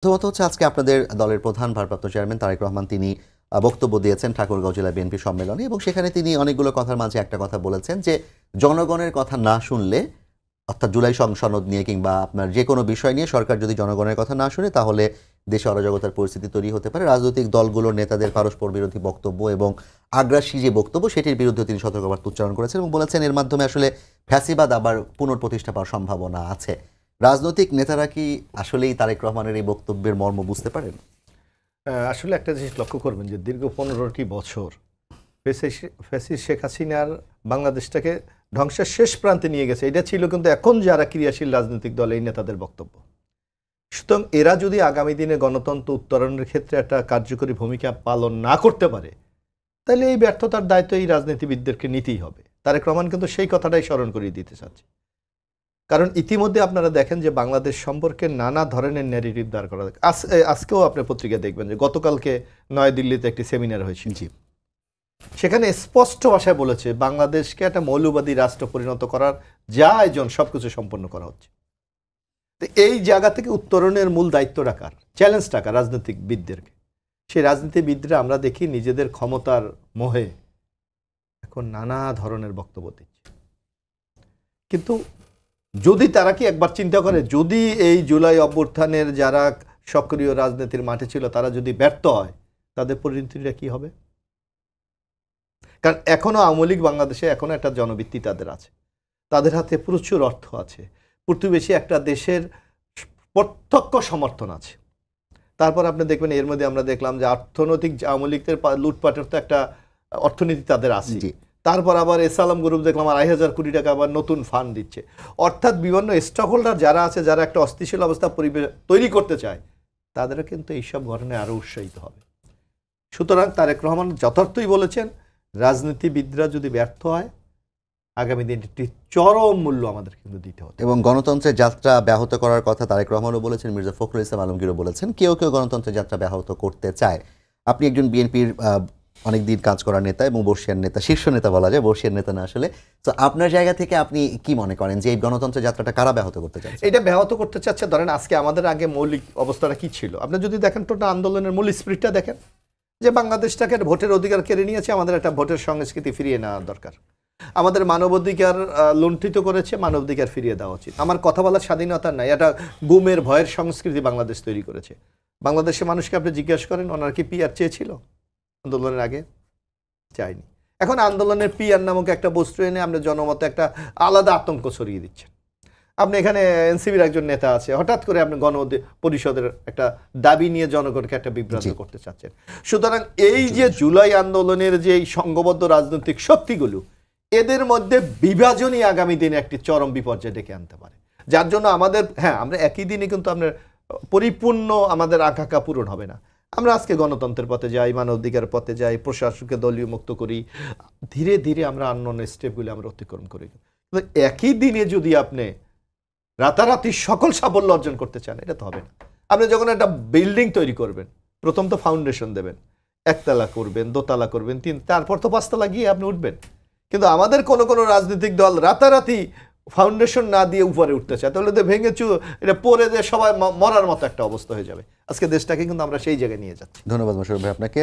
প্রথমত হচ্ছে আজকে আপনাদের দলের প্রধান ভারপ্রাপ্ত চেয়ারম্যান তারেক রহমান তিনি বক্তব্য দিয়েছেন ঠাকুরগাঁও জেলা বিএনপি সম্মেলনে এবং সেখানে তিনি অনেকগুলো কথার মাঝে একটা কথা বলেছেন যে জনগণের কথা না শুনলে অর্থাৎ জুলাই সনদ নিয়ে কিংবা আপনার যে কোনো বিষয় নিয়ে সরকার যদি জনগণের কথা না শুনে তাহলে দেশে অরাজকতার পরিস্থিতি তৈরি হতে পারে। রাজনৈতিক দলগুলোর নেতাদের পারস্পর বিরোধী বক্তব্য এবং আগ্রাসী যে বক্তব্য সেটির বিরুদ্ধে তিনি সতর্কবার্তা উচ্চারণ করেছেন এবং বলেছেন এর মাধ্যমে আসলে ফ্যাসিবাদ আবার পুনঃপ্রতিষ্ঠা পাওয়ার সম্ভাবনা আছে। রাজনৈতিক নেতারা কি আসলেই তারেক রহমানের এই বক্তব্যের মর্ম বুঝতে পারেন? আসলে একটা জিনিস লক্ষ্য করবেন যে দীর্ঘ 15টি বছর ফ্যাসিস্ট শেখ হাসিনার বাংলাদেশটাকে ধ্বংসের শেষ প্রান্তে নিয়ে গেছে, এটা ছিল কিন্তু এখন যারা ক্রিয়াশীল রাজনৈতিক দল এই নেতাদের বক্তব্য। সুতরাং এরা যদি আগামী দিনে গণতন্ত্র উত্তরণের ক্ষেত্রে একটা কার্যকরী ভূমিকা পালন না করতে পারে তাহলে এই ব্যর্থতার দায়িত্ব এই রাজনীতিবিদদেরকে নিতেই হবে। তারেক রহমান কিন্তু সেই কথাটাই স্মরণ করিয়ে দিতে চাচ্ছে, কারণ ইতিমধ্যে আপনারা দেখেন যে বাংলাদেশ সম্পর্কে নানা ধরনের ন্যারেটিভ দাঁড় করা। আজকেও আপনি পত্রিকায় দেখবেন যে গতকালকে নয়াদিল্লিতে একটি সেমিনার হয়েছিল, সেখানে স্পষ্ট ভাষায় বলেছে বাংলাদেশকে একটা মৌলবাদী রাষ্ট্র পরিণত করার যা আয়োজন সবকিছু সম্পন্ন করা হচ্ছে। তো এই জায়গা থেকে উত্তরণের মূল দায়িত্ব রাখার চ্যালেঞ্জ টাকা রাজনীতিবিদদেরকে। সেই রাজনীতিবিদরা আমরা দেখি নিজেদের ক্ষমতার মোহে এখন নানা ধরনের বক্তব্য দিচ্ছে। কিন্তু যদি তারা কি একবার চিন্তা করে, যদি এই জুলাই অভ্যুত্থানের যারা সক্রিয় রাজনীতির মাঠে ছিল তারা যদি ব্যর্থ হয় তাদের পরিণতিটা কি হবে? কারণ এখনো আওয়ামী লীগ বাংলাদেশে এখনো একটা জনভিত্তি তাদের আছে, তাদের হাতে প্রচুর অর্থ আছে, প্রতিবেশী একটা দেশের প্রত্যক্ষ সমর্থন আছে। তারপর আপনি দেখবেন এর মধ্যে আমরা দেখলাম যে অর্থনৈতিক আওয়ামী লীগের লুটপাটের তো একটা অর্থনীতি তাদের আছে। তারপর আবার এসালাম গ্রুপ দেখলাম 2,500 কোটি টাকা আবার নতুন ফান্ড দিচ্ছে। অর্থাৎ বিভিন্ন স্টক হোল্ডার যারা আছে, যারা একটা অস্থিতিশীল অবস্থা পরিবেশ তৈরি করতে চায়, তাদেরও কিন্তু এইসব ঘটনায় আরও উৎসাহিত হবে। সুতরাং তারেক রহমান যথার্থই বলেছেন, রাজনীতিবিদরা যদি ব্যর্থ হয় আগামী দিন একটি চরম মূল্য আমাদের কিন্তু দিতে হবে। এবং গণতন্ত্রের যাত্রা ব্যাহত করার কথা তারেক রহমানও বলেছেন, মির্জা ফখরুল ইসলাম আলমগীরও বলেছেন। কেউ কেউ গণতন্ত্রের যাত্রা ব্যাহত করতে চায়। আপনি একজন বিএনপির অনেকদিন কাজ করার নেতা এবং বর্ষিয়ার নেতা, শীর্ষ নেতা বলা যায়, বর্ষিয়ার নেতা না আসলে। তো আপনার জায়গা থেকে আপনি কি মনে করেন যে এই গণতন্ত্রের যাত্রাটা কারা ব্যাহত করতে চাচ্ছে? এটা ব্যাহত করতে চাচ্ছে, ধরেন আজকে আমাদের আগে মৌলিক অবস্থাটা কি ছিল আপনি যদি দেখেন, টোটাল আন্দোলনের মূল স্পিরিটটা দেখেন যে বাংলাদেশটাকে ভোটের অধিকার কেড়ে নিয়েছে, আমাদের একটা ভোটের সংস্কৃতি ফিরিয়ে নেওয়া দরকার। আমাদের মানবাধিকার লুণ্ঠিত করেছে, মানবাধিকার ফিরিয়ে দেওয়া উচিত। আমার কথা বলার স্বাধীনতা নাই, এটা গুমের ভয়ের সংস্কৃতি বাংলাদেশ তৈরি করেছে। বাংলাদেশের মানুষকে আপনি জিজ্ঞাসা করেন ওনার কি পিআর চেয়েছিল আন্দোলনের আগে? চাইনি। এখন আন্দোলনের পিআর নামক একটা বস্তু এনে আমরা জনমতে একটা আলাদা আতঙ্ক ছড়িয়ে দিচ্ছেন। আপনি এখানে এনসিবির একজন নেতা আছে, হঠাৎ করে আপনি গণ পরিষদের একটা দাবি নিয়ে জনগণকে একটা বিভ্রান্ত করতে চাচ্ছেন। সুতরাং এই যে জুলাই আন্দোলনের যে সংঘবদ্ধ রাজনৈতিক শক্তিগুলো, এদের মধ্যে বিভাজনই আগামী দিনে একটি চরম বিপর্যয় ডেকে আনতে পারে, যার জন্য আমাদের আমরা একই দিনে কিন্তু আপনার পরিপূর্ণ আমাদের আকাঙ্ক্ষা পূরণ হবে না। আমরা আজকে গণতন্ত্রের পথে যাই, মানবাধিকার পথে যাই, প্রশাসনকে দলীয় মুক্ত করি, ধীরে ধীরে আমরা অন্যান্য স্টেপগুলি আমরা অতিক্রম করি। কিন্তু একই দিনে যদি আপনি রাতারাতি সকল সাফল্য অর্জন করতে চান, এটা তো হবে না। আপনি যখন একটা বিল্ডিং তৈরি করবেন, প্রথম তো ফাউন্ডেশন দেবেন, একতলা করবেন, দোতলা করবেন, তারপর তো 5তলা গিয়ে আপনি উঠবেন। কিন্তু আমাদের কোনো রাজনৈতিক দল রাতারাতি ফাউন্ডেশন না দিয়ে উপরে উঠতে চায়, তাহলে তো ভেঙে এটা পড়ে দিয়ে সবাই মরার মতো একটা অবস্থা হয়ে যাবে। আজকে দেশটাকে কিন্তু আমরা সেই জায়গায় নিয়ে যাচ্ছি। ধন্যবাদ মোশাররফ ভাই আপনাকে।